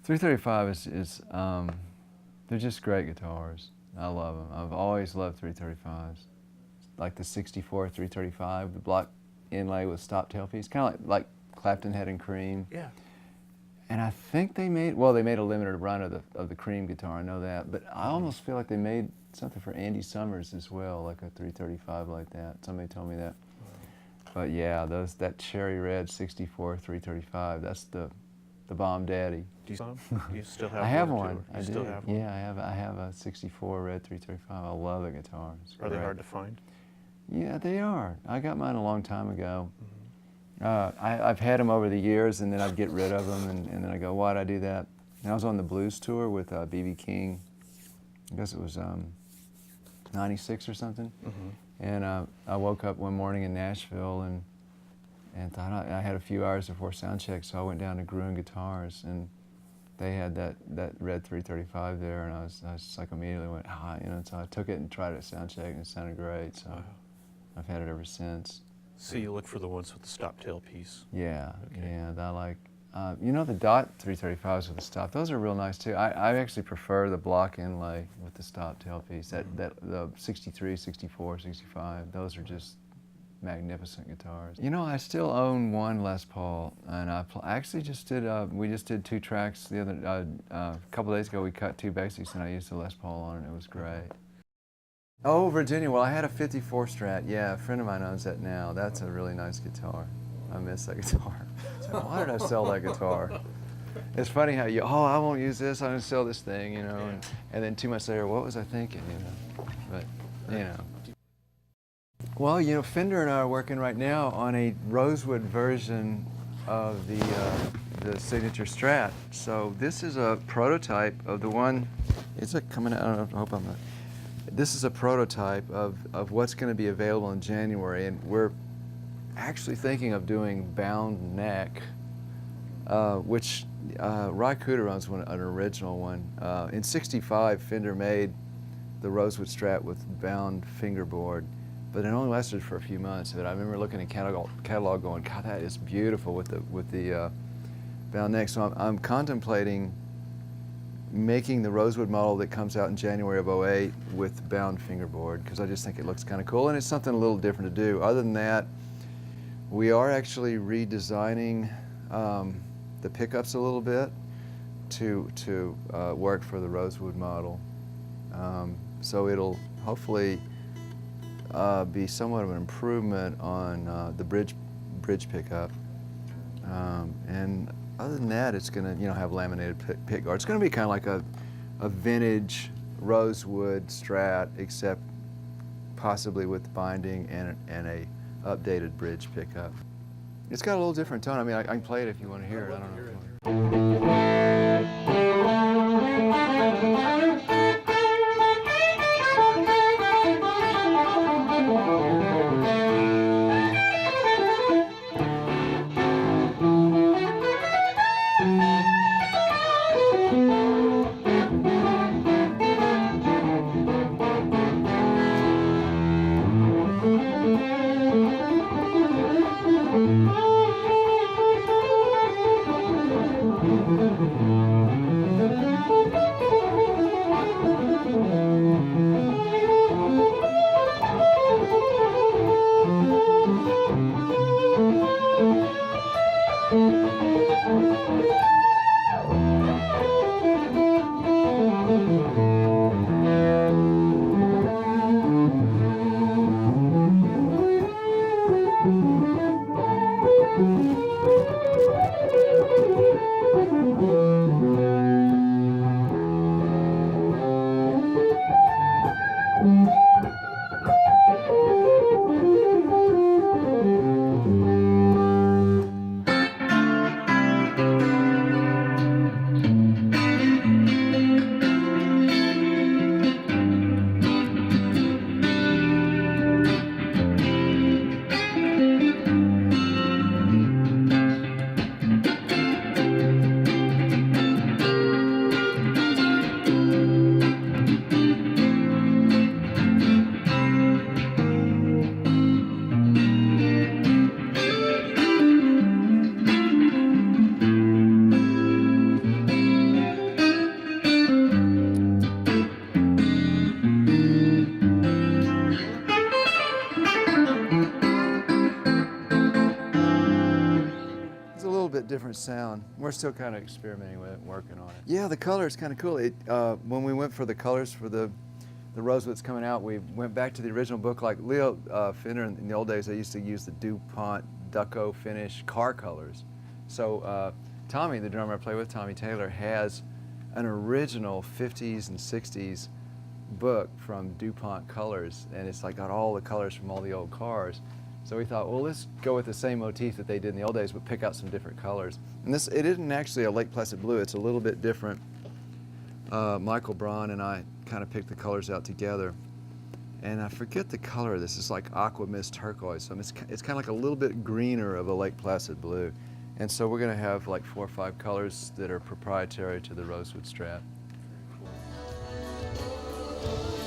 335 they're just great guitars. I love them. I've always loved 335s. Like the 64 335, the block inlay with stop tailpiece, kind of like Clapton had in Cream. Yeah. And I think they made a limited run of the Cream guitar, I know that, but I almost feel like they made something for Andy Summers as well, like a 335 like that. Somebody told me that. But yeah, that cherry red 64 335, that's the bomb daddy. Do you still have I have one? one. I still do. have one? Yeah, I have a 64 red 335. I love the guitar. Are they hard to find? Yeah, they are. I got mine a long time ago. I've had them over the years, and then I'd get rid of them, and then I go, why'd I do that? And I was on the blues tour with B.B. King. I guess it was 96 or something. And I woke up one morning in Nashville and thought I had a few hours before sound check, so I went down to Gruen Guitars, and they had that red 335 there, and I was just like immediately went, so I took it and tried it at sound check, and it sounded great, so I've had it ever since. So you look for the ones with the stop tailpiece? Yeah, okay. Yeah, I like, the dot 335s with the stop, those are real nice too. I actually prefer the block inlay with the stop tailpiece, the 63, 64, 65, those are just magnificent guitars. I still own one Les Paul, and I actually just did, we just did 2 tracks the other, a couple days ago we cut 2 basics and I used the Les Paul on it, it was great. Oh, Virginia, well I had a 54 Strat, yeah, a friend of mine owns that now. That's a really nice guitar. I miss that guitar. So why did I sell that guitar? It's funny how I won't use this, I'm gonna sell this thing, and then 2 months later, what was I thinking, but, Well, Fender and I are working right now on a Rosewood version of the Signature Strat. So this is a prototype of the one, is it coming out? I don't know, I hope I'm not. This is a prototype of what's going to be available in January, and we're actually thinking of doing bound neck, which Ry Cooder owns an original one. In '65, Fender made the Rosewood Strat with bound fingerboard, but it only lasted for a few months. But I remember looking at catalog going, God, that is beautiful with the bound neck. So I'm contemplating making the Rosewood model that comes out in January of '08 with bound fingerboard, because I just think it looks kind of cool, and it's something a little different to do. Other than that, we are actually redesigning the pickups a little bit to work for the Rosewood model. So it'll hopefully be somewhat of an improvement on the bridge pickup. And other than that, it's going to have laminated pick guard. It's going to be kind of like a vintage Rosewood Strat, except possibly with binding and a updated bridge pickup. It's got a little different tone. I mean, I can play it if you want to hear it. I don't know. bit different sound. We're still kind of experimenting with it and working on it. Yeah, the color is kind of cool. When we went for the colors for the Rosewoods coming out, we went back to the original book. Like Leo Fender in the old days, they used to use the DuPont Ducko finish car colors. So Tommy, the drummer I play with, Tommy Taylor, has an original 50s and 60s book from DuPont Colors, and it's like got all the colors from all the old cars. So we thought, well, let's go with the same motif that they did in the old days, but pick out some different colors. And it isn't actually a Lake Placid blue, it's a little bit different. Michael Braun and I kind of picked the colors out together. And I forget the color of this, it's like aqua mist turquoise. So it's kind of like a little bit greener of a Lake Placid blue. And so we're gonna have like 4 or 5 colors that are proprietary to the Rosewood Strat. Very cool.